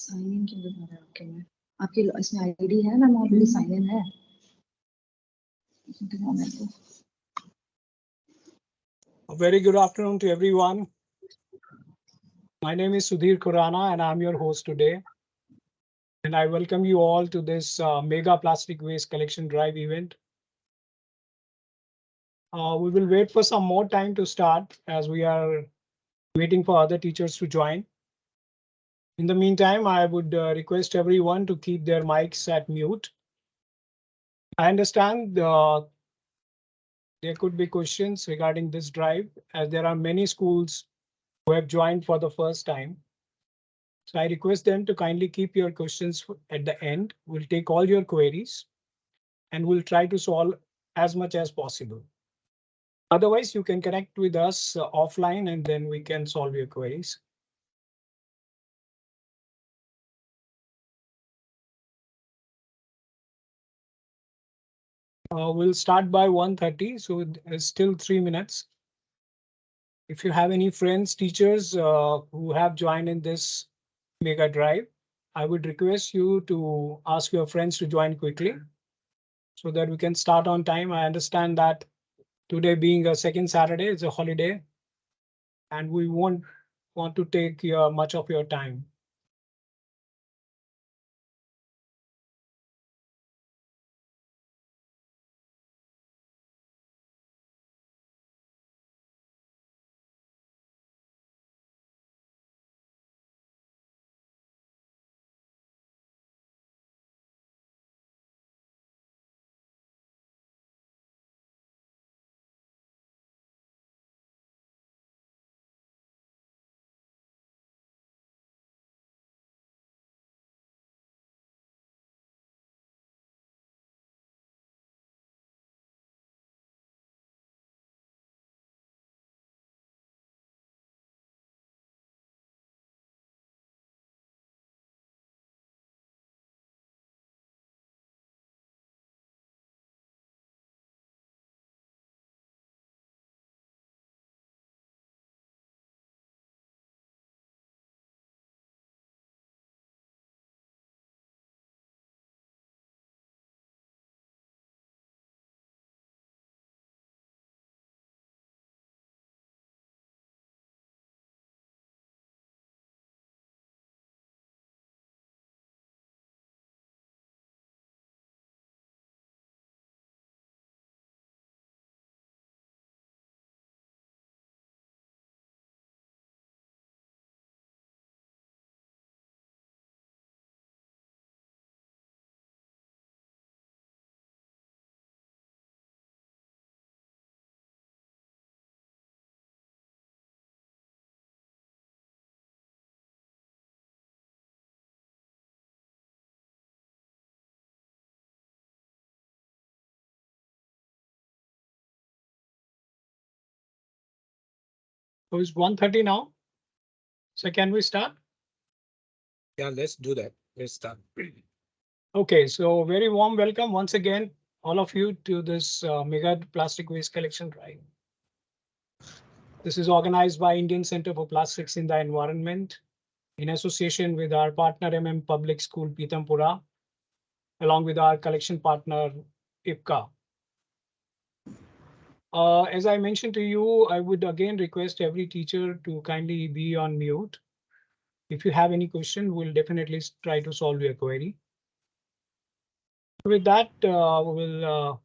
Sign in क्यों दिखा रहा है आपके में? आपकी इसमें आईडी है ना, ऑलरेडी साइन इन है। A very good afternoon to everyone. My name is Sudhir Khurana and I'm your host today. And I welcome you all to this mega plastic waste collection drive event. We will wait for some more time to start as we are waiting for other teachers to join. In the meantime, I would request everyone to keep their mics at mute. I understand there could be questions regarding this drive, as there are many schools who have joined for the first time. So I request them to kindly keep your questions at the end. We'll take all your queries and we'll try to solve as much as possible. Otherwise, you can connect with us offline and then we can solve your queries. We'll start by 1:30, so there's still 3 minutes. If you have any friends, teachers who have joined in this mega drive, I would request you to ask your friends to join quickly so that we can start on time. I understand that today being a second Saturday, it's a holiday, and we won't want to take much of your time. So it's 1:30 now. So can we start? Yeah, let's do that. Let's start. Okay, so very warm welcome once again, all of you, to this mega plastic waste collection drive. This is organized by Indian Center for Plastics in the Environment in association with our partner Public School Pitampura, along with our collection partner IPCA. As I mentioned to you, I would again request every teacher to kindly be on mute. If you have any question, we'll definitely try to solve your query. With that, I'll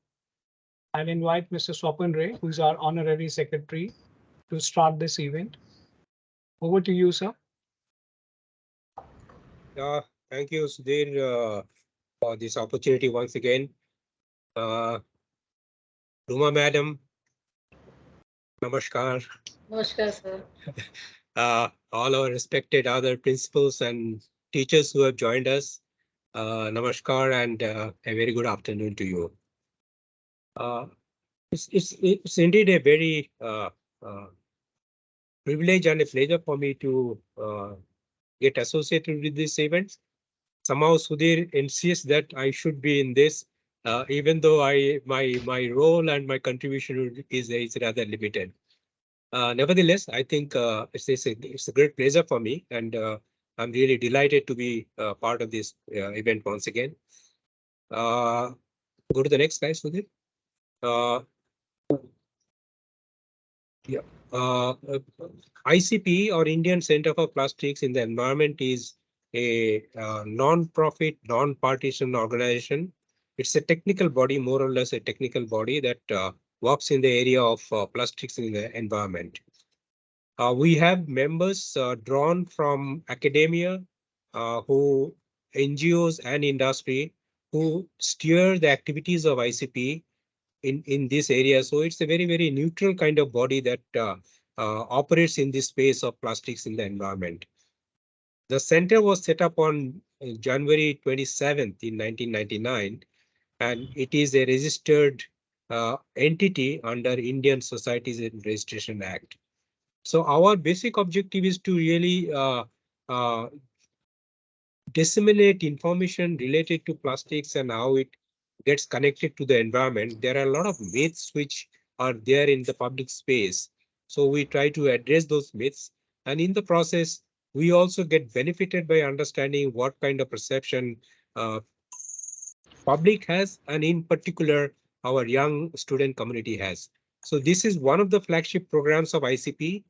invite Mr. Swapan Ray, who's our honorary secretary, to start this event. Over to you, sir. Thank you, Sudhir, for this opportunity once again. Ruma Madam, namaskar. Namaskar, sir. All our respected other principals and teachers who have joined us, namaskar and a very good afternoon to you. It's indeed a very privilege and a pleasure for me to get associated with this event. Somehow Sudhir insists that I should be in this, even though my role and my contribution is rather limited. Nevertheless, I think it's a great pleasure for me, and I'm really delighted to be part of this event once again. Go to the next slide, Sudhir. Yeah. ICPE, or Indian Center for Plastics in the Environment, is a non-profit, non-partisan organization. It's a technical body, more or less a technical body that works in the area of plastics in the environment. We have members drawn from academia, who NGOs and industry who steer the activities of ICPE in this area. So it's a very neutral kind of body that operates in this space of plastics in the environment. The center was set up on January 27th in 1999, and it is a registered entity under Indian Societies and Registration Act. So our basic objective is to really uh, disseminate information related to plastics and how it gets connected to the environment. There are a lot of myths which are there in the public space. So we try to address those myths. And in the process, we also get benefited by understanding what kind of perception uh, public has, and in particular, our young student community has. So this is one of the flagship programs of ICP,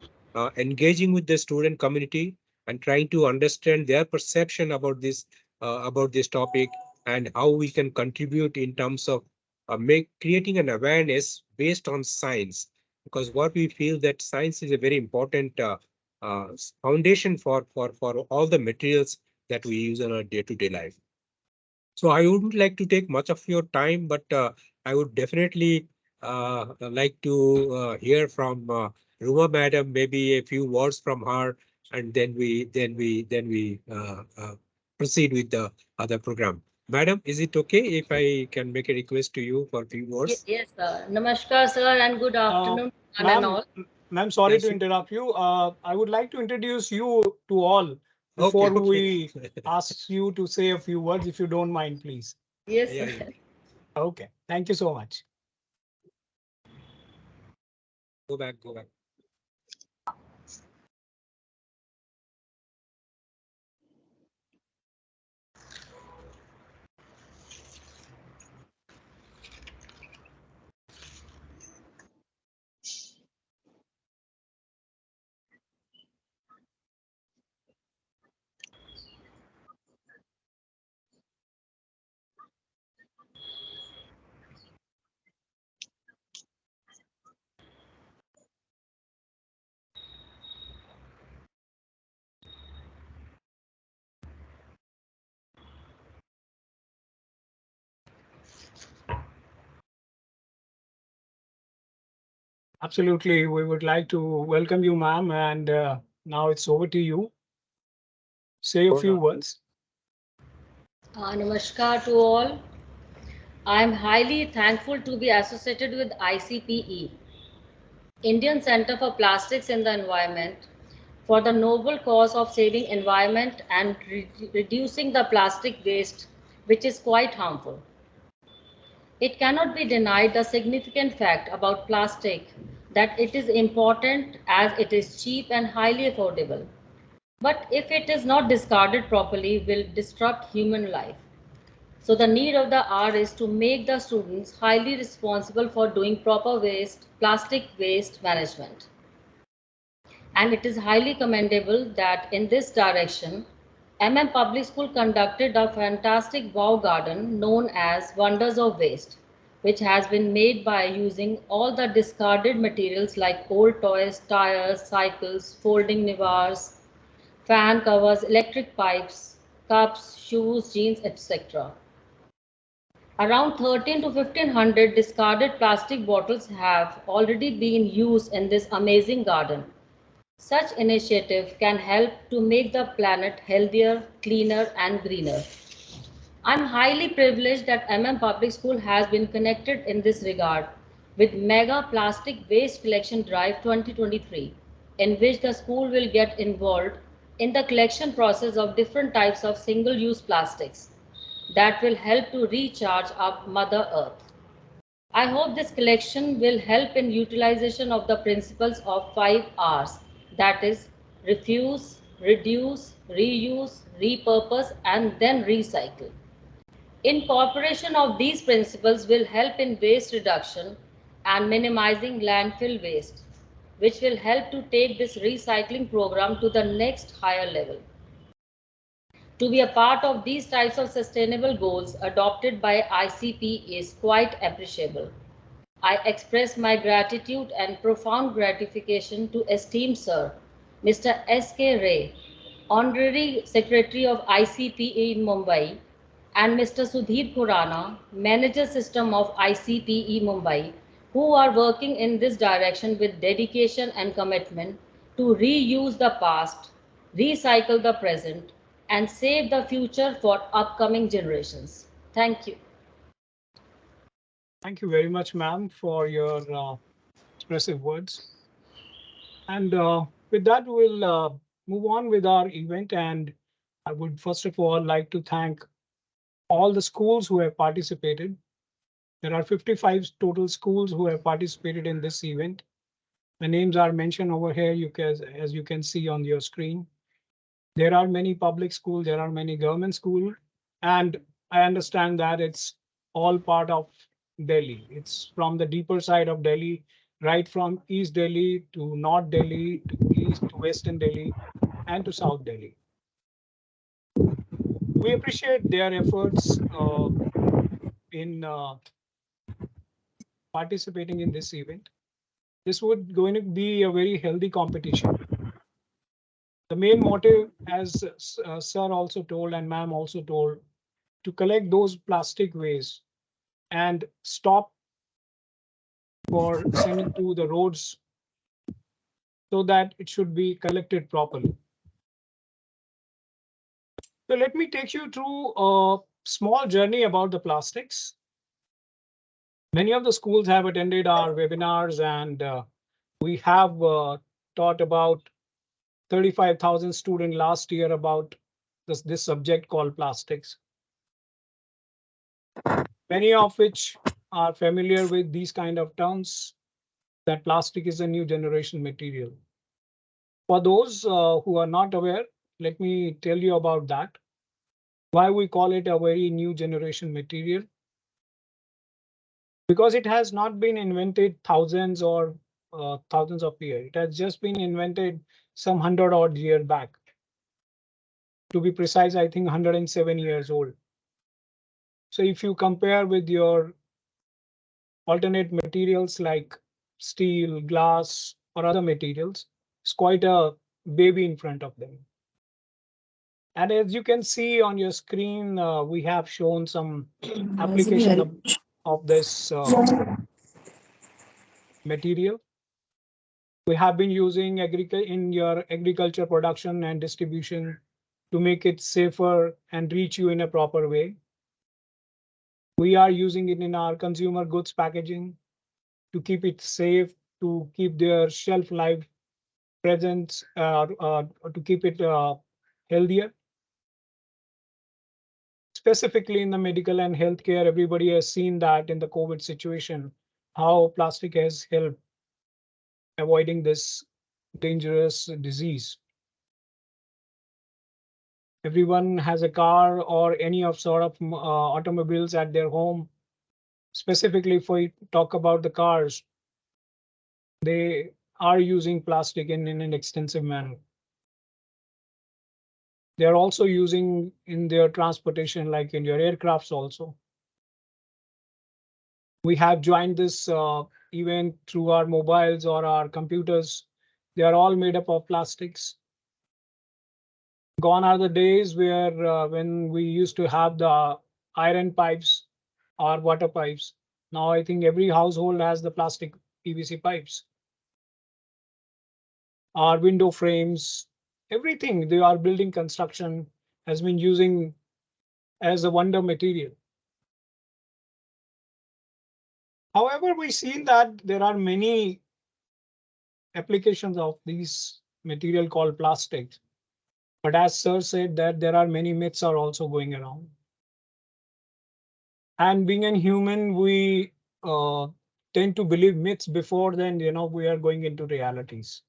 engaging with the student community and trying to understand their perception about this topic, and how we can contribute in terms of creating an awareness based on science. Because what we feel that science is a very important foundation for all the materials that we use in our day-to-day life. So I wouldn't like to take much of your time, but I would definitely like to hear from Ruma Madam, maybe a few words from her, and then we proceed with the other program. Madam, is it okay if I can make a request to you for a few words? Yes, sir. Namaskar, sir, and good afternoon, one and all. Ma'am, sorry Yes, to you- interrupt you. I would like to introduce you to all before Okay. we ask you to say a few words, if you don't mind, please. Yes, Yeah, sir. yeah. Okay, thank you so much. Go back, go back. Absolutely, we would like to welcome you, ma'am, and now it's over to you. Say a few words. Namaskar to all. I am highly thankful to be associated with ICPE, Indian Center for Plastics in the Environment, for the noble cause of saving environment and reducing the plastic waste, which is quite harmful. It cannot be denied the significant fact about plastic that it is important as it is cheap and highly affordable. But if it is not discarded properly, will disrupt human life. So the need of the hour is to make the students highly responsible for doing proper plastic waste management. And it is highly commendable that in this direction, Public School conducted a fantastic wow garden known as Wonders of Waste, which has been made by using all the discarded materials like old toys, tires, cycles, folding nivars, fan covers, electric pipes, cups, shoes, jeans, etc. Around 13 to 1500 discarded plastic bottles have already been used in this amazing garden. Such initiative can help to make the planet healthier, cleaner and greener. I'm highly privileged that Public School has been connected in this regard with Mega Plastic Waste Collection Drive 2023, in which the school will get involved in the collection process of different types of single-use plastics that will help to recharge our Mother Earth. I hope this collection will help in utilization of the principles of 5 R's, that is, refuse, reduce, reuse, repurpose, and then recycle. Incorporation of these principles will help in waste reduction and minimizing landfill waste, which will help to take this recycling program to the next higher level. To be a part of these types of sustainable goals adopted by ICP is quite appreciable. I express my gratitude and profound gratification to esteemed Sir Mr. S.K. Ray, Honorary Secretary of ICPE in Mumbai, and Mr. Sudhir Khurana, Manager System of ICPE Mumbai, who are working in this direction with dedication and commitment to reuse the past, recycle the present, and save the future for upcoming generations. Thank you. Thank you very much, ma'am, for your expressive words. And with that, we'll move on with our event. And I would first of all like to thank all the schools who have participated. There are 55 total schools who have participated in this event. The names are mentioned over here, as you can see on your screen. There are many public schools, there are many government schools, and I understand that it's all part of Delhi. It's from the deeper side of Delhi, right from East Delhi to North Delhi to East to Western Delhi and to South Delhi. We appreciate their efforts in participating in this event. This would going to be a very healthy competition. The main motive, as sir also told and ma'am also told, to collect those plastic waste and stop for sending to the roads so that it should be collected properly. So let me take you through a small journey about the plastics. Many of the schools have attended our webinars, and we have taught about 35,000 students last year about this subject called plastics. Many of which are familiar with these kind of terms, that plastic is a new generation material. For those who are not aware, let me tell you about that. Why we call it a very new generation material? Because it has not been invented thousands or thousands of years. It has just been invented some 100 odd years back. To be precise, I think 107 years old. So if you compare with your alternate materials like steel, glass, or other materials, it's quite a baby in front of them. And as you can see on your screen, we have shown some application of this material. We have been using in your agriculture production and distribution to make it safer and reach you in a proper way. We are using it in our consumer goods packaging to keep it safe, to keep their shelf life presence, to keep it healthier. Specifically in the medical and healthcare, everybody has seen that in the COVID situation, how plastic has helped avoiding this dangerous disease. Everyone has a car or any of sort of automobiles at their home. Specifically, if we talk about the cars, they are using plastic in an extensive manner. They are also using in their transportation, like in your aircrafts also. We have joined this event through our mobiles or our computers. They are all made up of plastics. Gone are the days where when we used to have the iron pipes or water pipes. Now I think every household has the plastic PVC pipes. Our window frames, everything they are building construction has been using as a wonder material. However, we've seen that there are many applications of these material called plastics. But as sir said, that there are many myths are also going around. And being a human, we tend to believe myths before then, we are going into realities.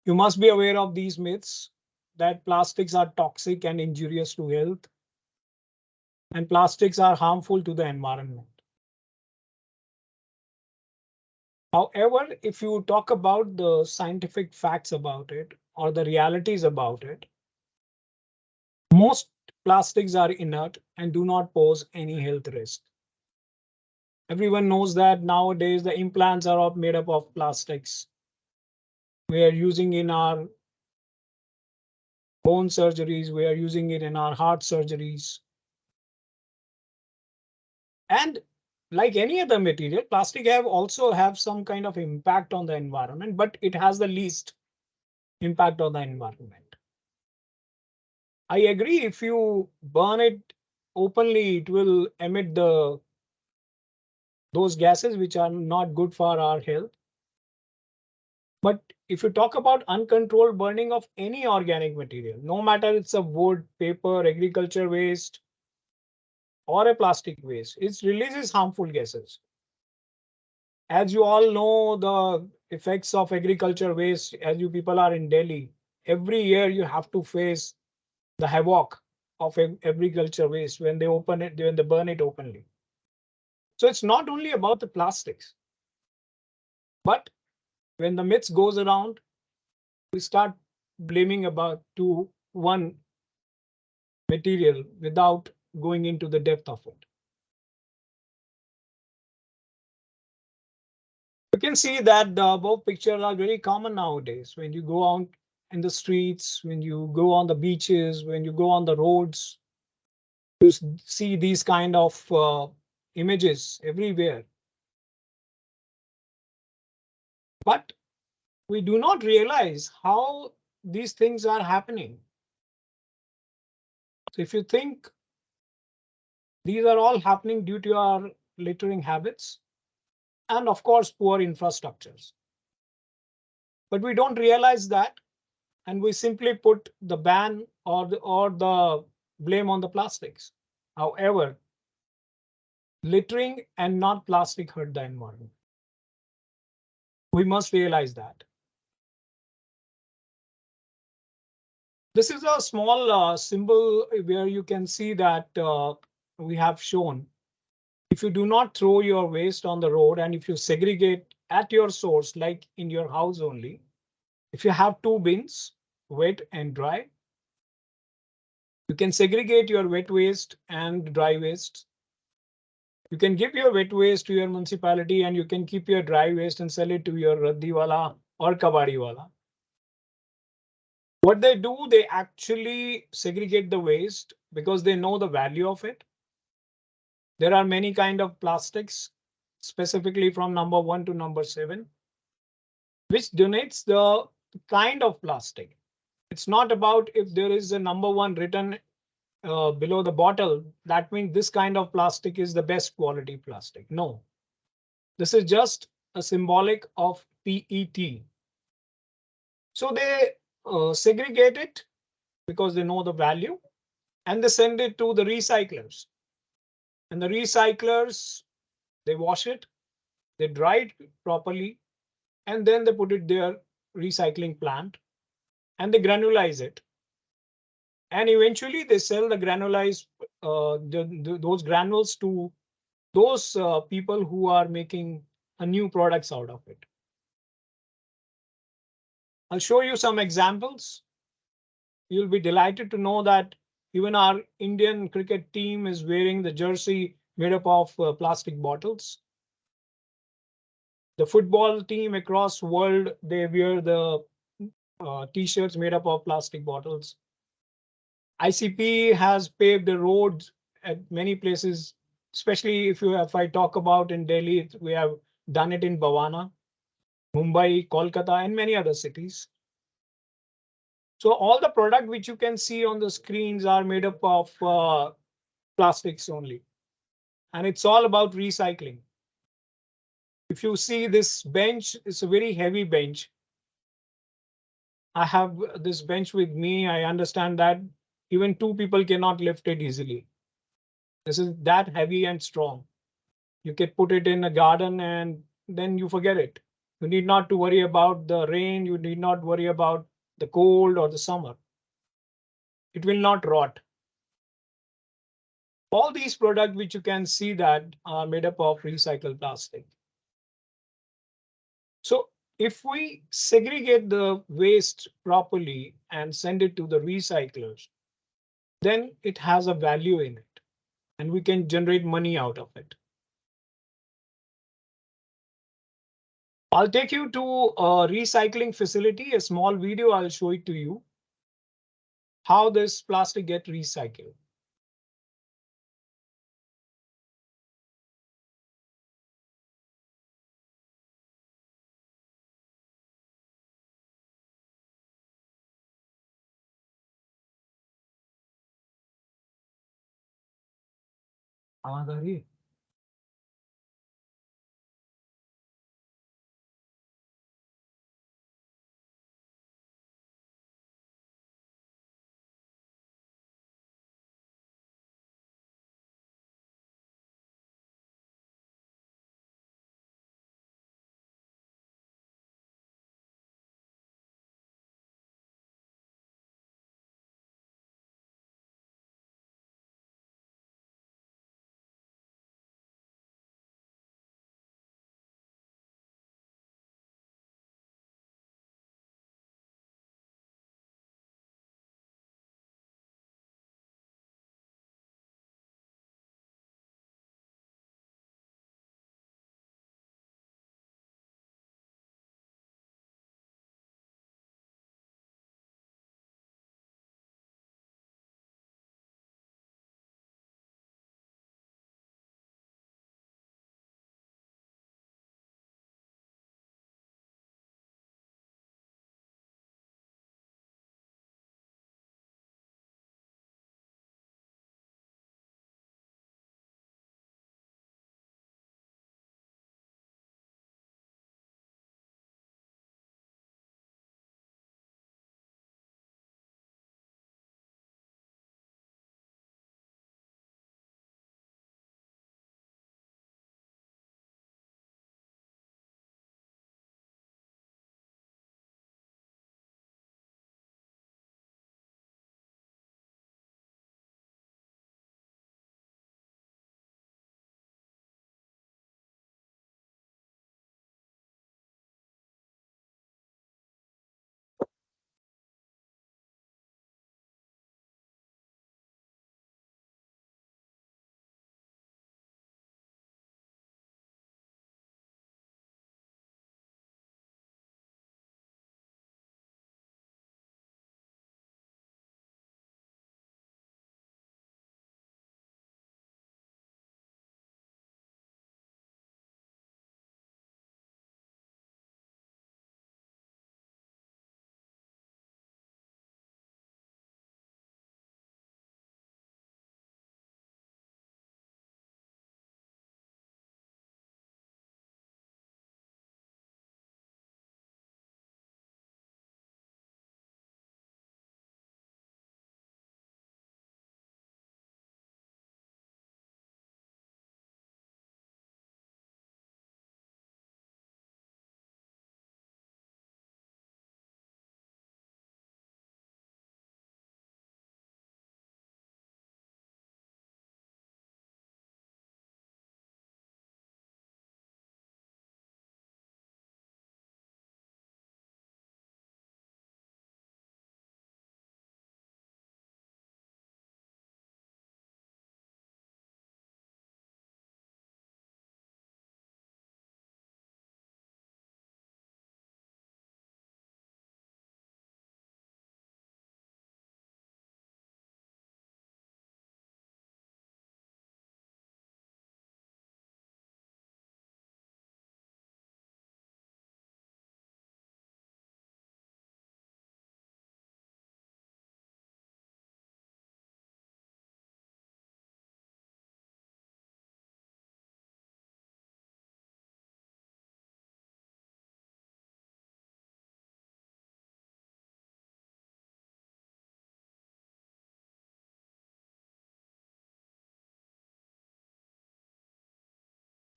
You must be aware of these myths that plastics are toxic and injurious to health, and plastics are harmful to the environment. However, if you talk about the scientific facts about it or the realities about it, most plastics are inert and do not pose any health risk. Everyone knows that nowadays the implants are all made up of plastics. We are using in our bone surgeries, we are using it in our heart surgeries. And like any other material, plastic also have some kind of impact on the environment, but it has the least impact on the environment. I agree, if you burn it openly, it will emit those gases which are not good for our health. But if you talk about uncontrolled burning of any organic material, no matter it's a wood, paper, agriculture waste, or a plastic waste, it releases harmful gases. As you all know, the effects of agriculture waste, as you people are in Delhi, every year you have to face the havoc of agriculture waste when they open it, when they burn it openly. So it's not only about the plastics, but when the myths goes around, we start blaming about to one material without going into the depth of it. You can see that the above pictures are very common nowadays. When you go out in the streets, when you go on the beaches, when you go on the roads, you see these kind of images everywhere. But we do not realize how these things are happening. So if you think these are all happening due to our littering habits and of course poor infrastructures. But we don't realize that, and we simply put the ban or the blame on the plastics. However, littering and not plastic hurt the environment. We must realize that. This is a small symbol where you can see that we have shown. If you do not throw your waste on the road and if you segregate at your source, like in your house only, if you have two bins, wet and dry, you can segregate your wet waste and dry waste. You can give your wet waste to your municipality and you can keep your dry waste and sell it to your raddiwala or kabadiwala. What they do, they actually segregate the waste because they know the value of it. There are many kind of plastics, specifically from number 1 to number 7, which donates the kind of plastic. It's not about if there is a number 1 written below the bottle, that means this kind of plastic is the best quality plastic. No, this is just a symbolic of PET. So they segregate it because they know the value and they send it to the recyclers. And the recyclers, they wash it, they dry it properly, and then they put it their recycling plant and they granulize it. And eventually they sell the granulized those granules to those people who are making a new products out of it. I'll show you some examples. You'll be delighted to know that even our Indian cricket team is wearing the jersey made up of plastic bottles. The football team across the world, they wear the t-shirts made up of plastic bottles. ICPE has paved the roads at many places, especially if I talk about in Delhi, we have done it in Bhavana, Mumbai, Kolkata, and many other cities. So all the product which you can see on the screens are made up of plastics only. And it's all about recycling. If you see this bench, it's a very heavy bench. I have this bench with me. I understand that even 2 people cannot lift it easily. This is that heavy and strong. You can put it in a garden and then you forget it. You need not to worry about the rain. You need not worry about the cold or the summer. It will not rot. All these products which you can see that are made up of recycled plastic. So if we segregate the waste properly and send it to the recyclers, then it has a value in it and we can generate money out of it. I'll take you to a recycling facility, a small video. I'll show it to you how this plastic get recycled. आवाज आ रही है?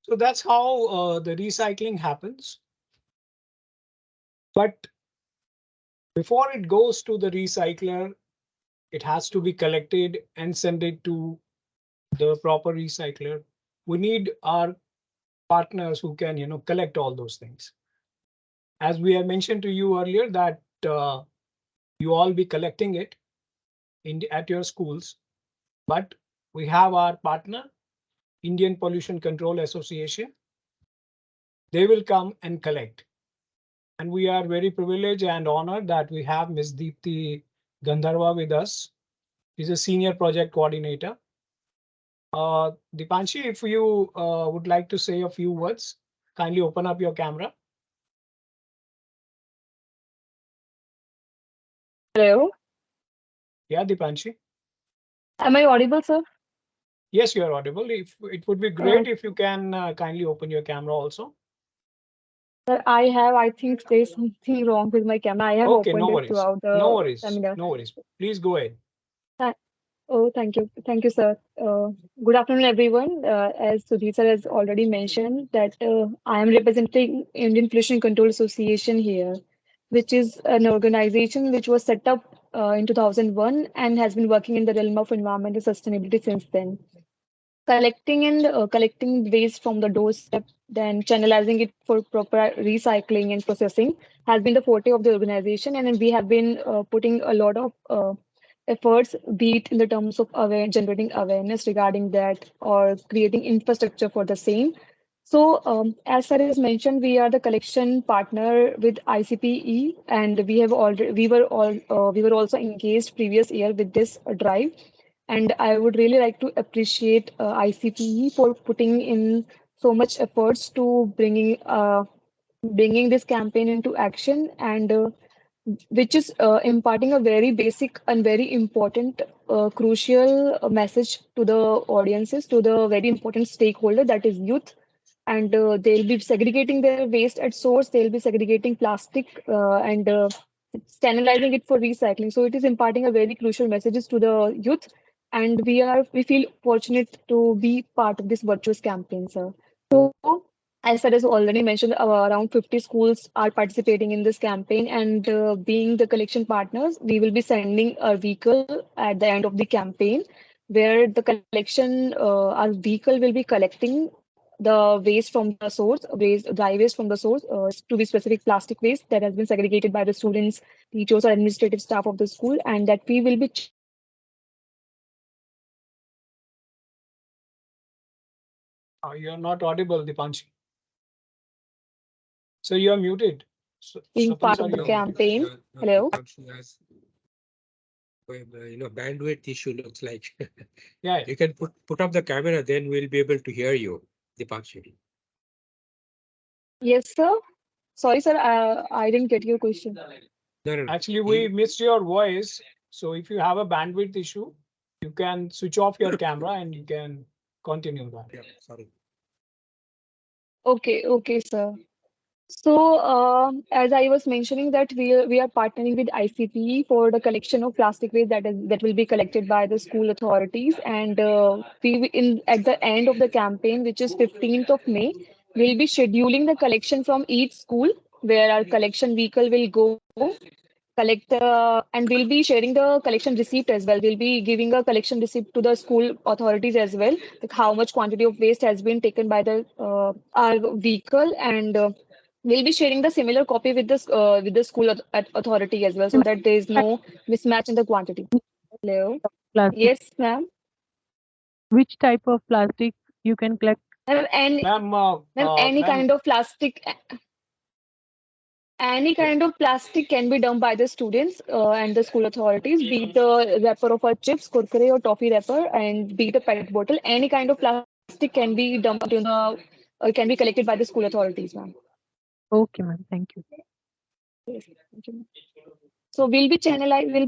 So that's how the recycling happens. But before it goes to the recycler, it has to be collected and send it to the proper recycler. We need our partners who can, collect all those things. As we have mentioned to you earlier that you all be collecting it at your schools, but we have our partner, Indian Pollution Control Association. They will come and collect. And we are very privileged and honored that we have Ms. Deepthi Gandharva with us. She's a senior project coordinator. Dipanshi, if you would like to say a few words, kindly open up your camera. Hello. Yeah, Dipanshi. Am I audible, sir? Yes, you are audible. If it would be great if you can kindly open your camera also. Sir, I think there's something wrong with my camera. I have Okay, opened no it worries. throughout No the worries. seminar. No worries. Please go ahead. Oh, thank you. Thank you, sir. Good afternoon, everyone. As Sudhir sir has already mentioned that I am representing Indian Pollution Control Association here, which is an organization which was set up in 2001 and has been working in the realm of environmental sustainability since then. Collecting waste from the doorstep, then channelizing it for proper recycling and processing has been the forte of the organization, and we have been putting a lot of efforts, be it in the terms of generating awareness regarding that or creating infrastructure for the same. So, as sir has mentioned, we are the collection partner with ICPE, and we were also engaged previous year with this drive. And I would really like to appreciate ICPE for putting in so much efforts to bringing this campaign into action, and which is imparting a very basic and very important, crucial message to the audiences, to the very important stakeholder, that is youth. And they'll be segregating their waste at source. They'll be segregating plastic and standardizing it for recycling. So it is imparting a very crucial messages to the youth, and we feel fortunate to be part of this virtuous campaign, sir. So, as sir has already mentioned, around 50 schools are participating in this campaign, and being the collection partners, we will be sending a vehicle at the end of the campaign, where our vehicle will be collecting the waste from the source, dry waste from the source, to be specific plastic waste that has been segregated by the students, teachers, or administrative staff of the school, and that we will be You're not audible, Dipanshi. So you're muted. being part please of the are you- campaign. Hello. Bandwidth issue looks like. Yeah. You can put up the camera, then we'll be able to hear you, Dipanshi. Yes, sir. Sorry, sir. I didn't get your question. No. Actually, we missed your voice. So if you have a bandwidth issue, you can switch off your camera and you can continue that. Yeah, sorry. Okay, sir. So, as I was mentioning that we are partnering with ICPE for the collection of plastic waste that will be collected by the school authorities, and at the end of the campaign, which is 15th of May, we'll be scheduling the collection from each school, where our collection vehicle will go collect, and we'll be sharing the collection receipt as well. We'll be giving a collection receipt to the school authorities as well, like how much quantity of waste has been taken by the our vehicle, and we'll be sharing the similar copy with the school authority as well, so that there is no mismatch in the quantity. Hello. Plastic. Yes, ma'am. Which type of plastic you can collect? Ma'am, any kind of plastic. Any kind of plastic can be dumped by the students and the school authorities, be it the wrapper of a chips, kurkure, or toffee wrapper, and be it a pet bottle. Any kind of plastic can be dumped can be collected by the school authorities, ma'am. Okay, ma'am. Thank you. Yes, thank you. So we'll be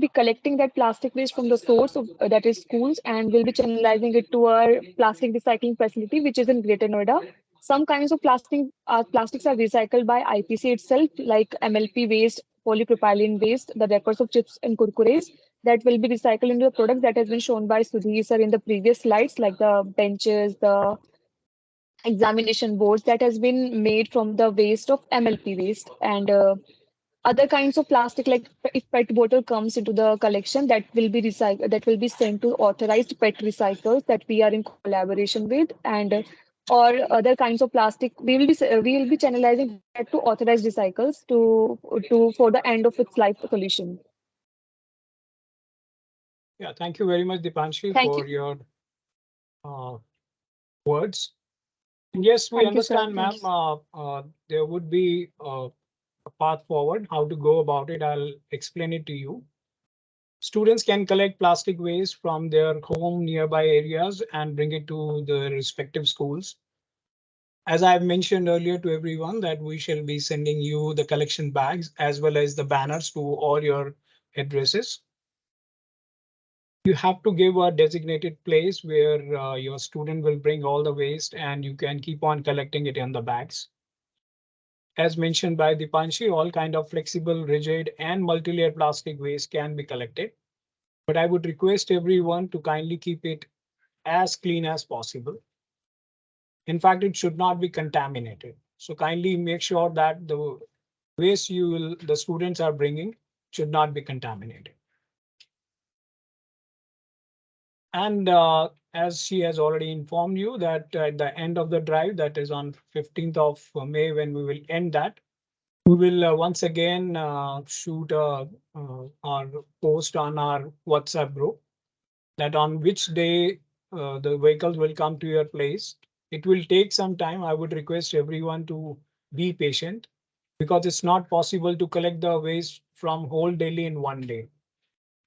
collecting that plastic waste from the source of that is schools, and we'll be channelizing it to our plastic recycling facility, which is in Greater Noida. Some kinds of plastics are recycled by IPC itself, like MLP waste, polypropylene waste, the wrappers of chips and kurkures that will be recycled into a product that has been shown by Sudhir sir in the previous slides, like the benches, the examination boards that has been made from the waste of MLP waste, and other kinds of plastic, like if PET bottle comes into the collection, that will be recycled, that will be sent to authorized PET recyclers that we are in collaboration with, and or other kinds of plastic, we will be channelizing that to authorized recycles to for the end of its life solution. Yeah, thank you very much, Dipanshi, Thank for you. your words. Yes, we Thank you, sir. understand, ma'am. There would be a path forward, how to go about it. I'll explain it to you. Students can collect plastic waste from their home nearby areas and bring it to the respective schools. As I've mentioned earlier to everyone that we shall be sending you the collection bags as well as the banners to all your addresses. You have to give a designated place where your student will bring all the waste and you can keep on collecting it in the bags. As mentioned by Dipanshi, all kind of flexible, rigid and multi-layer plastic waste can be collected. But I would request everyone to kindly keep it as clean as possible. In fact, it should not be contaminated. So kindly make sure that the waste the students are bringing should not be contaminated. And as she has already informed you that at the end of the drive, that is on 15th of May, when we will end that, we will once again shoot our post on our WhatsApp group that on which day the vehicles will come to your place. It will take some time. I would request everyone to be patient because it's not possible to collect the waste from whole Delhi in one day.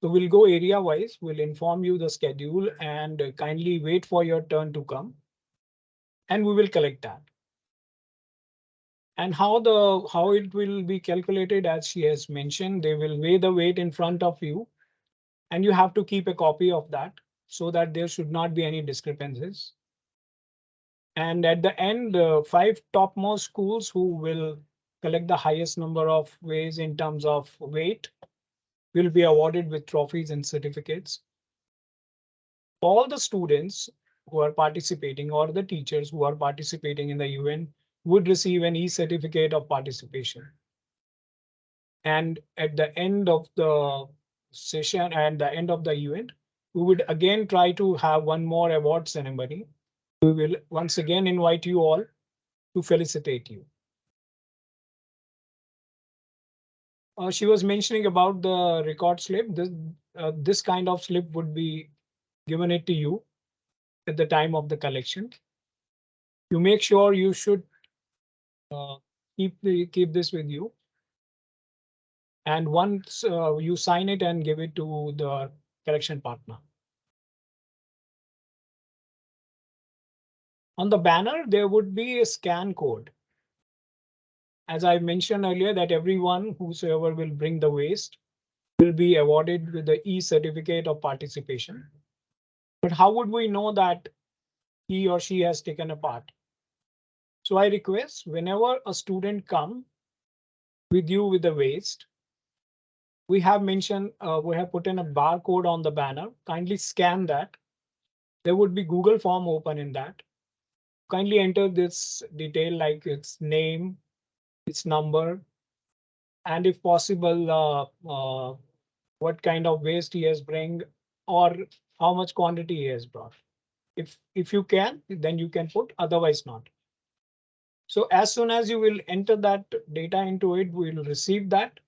So we'll go area wise. We'll inform you the schedule and kindly wait for your turn to come. And we will collect that. And how it will be calculated, as she has mentioned, they will weigh the weight in front of you, and you have to keep a copy of that so that there should not be any discrepancies. And at the end, 5 topmost schools who will collect the highest number of weighs in terms of weight will be awarded with trophies and certificates. All the students who are participating or the teachers who are participating in the event would receive an e-certificate of participation. And at the end of the session and the end of the event, we would again try to have one more award ceremony. We will once again invite you all to felicitate you. She was mentioning about the record slip. This kind of slip would be given it to you at the time of the collection. You make sure you should keep this with you. And once you sign it and give it to the collection partner. On the banner, there would be a scan code. As I mentioned earlier, that everyone whosoever will bring the waste will be awarded with the e-certificate of participation. But how would we know that he or she has taken a part? So I request whenever a student come with you with the waste, we have mentioned, we have put in a barcode on the banner. Kindly scan that. There would be Google form open in that. Kindly enter this detail like its name, its number, and if possible, what kind of waste he has bring or how much quantity he has brought. If you can, then you can put, otherwise not. So as soon as you will enter that data into it, we will receive that.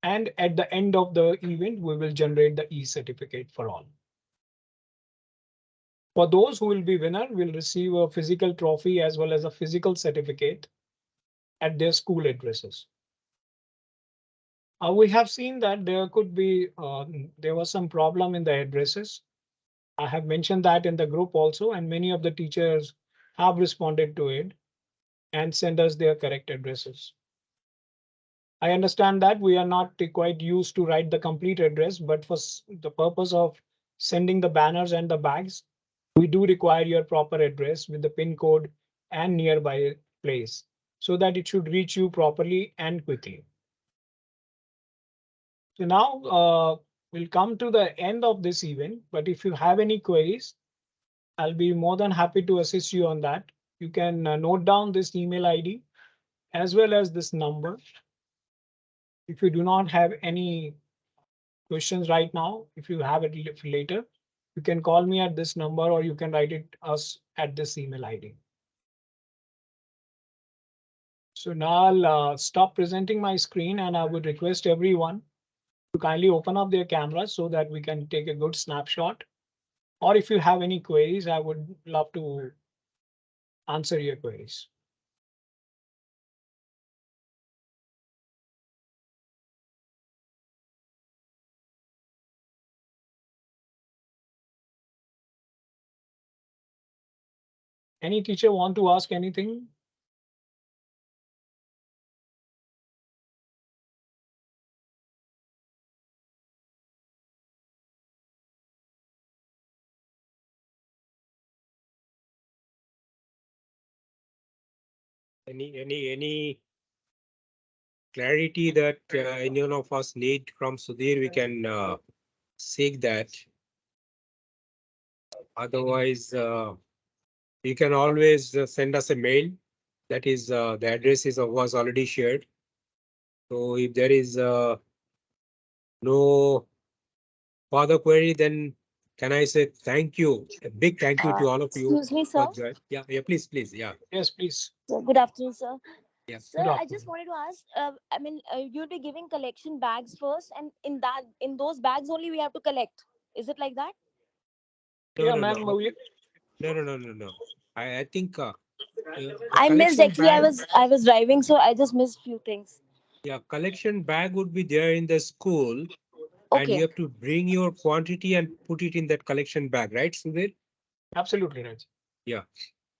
And at the end of the event, we will generate the e-certificate for all. For those who will be winner, will receive a physical trophy as well as a physical certificate at their school addresses. We have seen that there could be there was some problem in the addresses. I have mentioned that in the group also, and many of the teachers have responded to it and sent us their correct addresses. I understand that we are not quite used to write the complete address, but for the purpose of sending the banners and the bags, we do require your proper address with the PIN code and nearby place so that it should reach you properly and quickly. So now we'll come to the end of this event, but if you have any queries, I'll be more than happy to assist you on that. You can note down this email ID as well as this number. If you do not have any questions right now, if you have it later, you can call me at this number or you can write it us at this email ID. So now I'll stop presenting my screen and I would request everyone to kindly open up their camera so that we can take a good snapshot. Or if you have any queries, I would love to answer your queries. Any teacher want to ask anything? Any clarity that any one of us need from Sudhir, we can seek that. Otherwise, you can always send us a mail. That is, the address was already shared. So if there is no further query, then can I say thank you, a big thank you to all of you. Excuse me, sir. Yeah, please, yeah. Yes, please. So, good afternoon, sir. Yeah. Sir, Good I just wanted to ask. You'll be giving collection bags first, and in those bags only we have to collect. Is it like that? Yeah, ma'am. No. I think I missed collection actually. bag, I was driving, so I just missed few things. yeah, collection bag would be there in the school, and you Okay. have to bring your quantity and put it in that collection bag, right, Sudhir? Absolutely right. Yeah.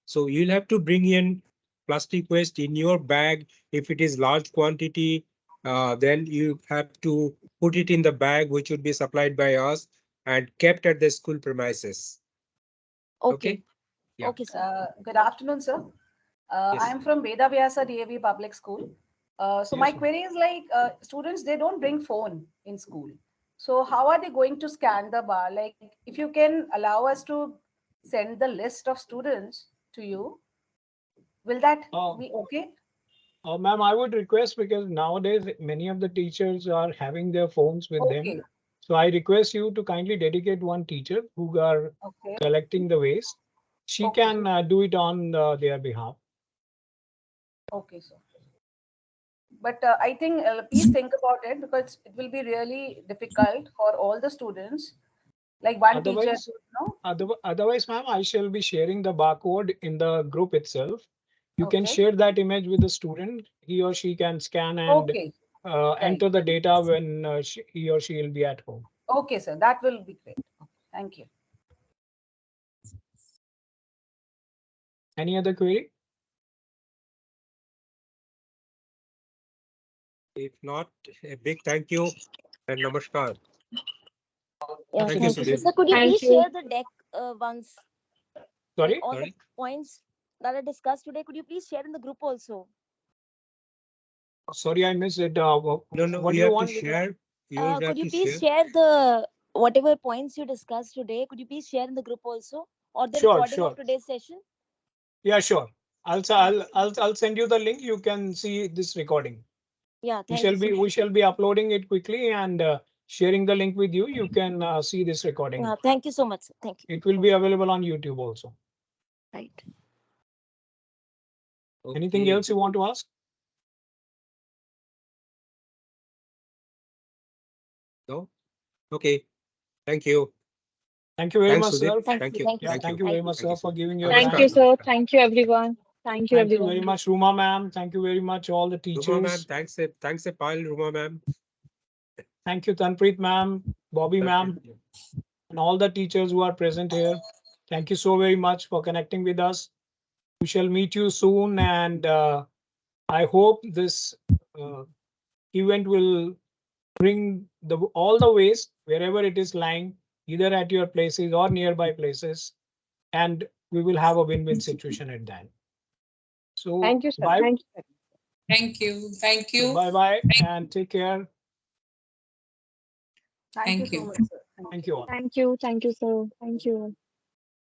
So you'll have to bring in plastic waste in your bag. If it is large quantity, then you have to put it in the bag, which would be supplied by us and kept at the school premises. Okay. Yeah. Okay, sir. Good afternoon, sir. Yes. I'm from Veda Vyasa DAV Public School. So Yes, my ma'am. query is like students, they don't bring phone in school. So how are they going to scan the bar? Like if you can allow us to send the list of students to you, will that be okay? Ma'am, I would request because nowadays many of the teachers are having their phones with them. Okay, So I request you to kindly dedicate one teacher who are okay, collecting the waste. She Okay. can do it on their behalf. okay, sir. But I think please think about it because it will be really difficult for all the students. Like one teacher, Otherwise, no? otherwise, ma'am, I shall be sharing the barcode in the group itself. You can Okay, share that image with the student. He or she can scan and okay, enter the data when he or she will be at home. okay, sir. That will be great. Okay, thank you. Any other query? If not, a big thank you and namaskar. Yeah, Thank you, thank you, sir. Sudhir. Sir, could you Thank please you. share the deck once, like Sorry? all Sorry? the points that are discussed today? Could you please share in the group also? Sorry, I missed it. No, What do you you have to want? share. You will Could have you to please share. share the whatever points you discussed today? Could you please share in the group also, or the Sure, recording sure. of today's session? Yeah, sure. I'll send you the link. You can see this recording. Yeah, We thank you so much. we shall be uploading it quickly and sharing the link with you. You can see this recording. Thank you so much, sir. Thank you. It will be available on YouTube also. Right. Anything Okay. else you want to ask? No? Okay. Thank you. Thank you very Thanks, much, Sudhir. sir. Thank you. Thank you, Yeah, sir. thank you very much, Thank sir, you, for sir. giving your Thank Namaskar. you, time. sir. Thank you, everyone. Thank you, Thank you very everyone. much, Ruma ma'am. Thank you very much, all the Ruma teachers. ma'am, thanks a pile, Ruma ma'am. Thank you, Tanpreet ma'am, Bobby ma'am, and all the teachers who are present here. Thank you so very much for connecting with us. We shall meet you soon, and I hope this event will bring all the waste wherever it is lying, either at your places or nearby places, and we will have a win-win situation at that. So Thank you, sir. bye. Thank you. Thank you. Thank you. Bye bye and take care. Thank you Thank so you. much, sir. Thank you all. Thank you. Thank you, sir. Thank you.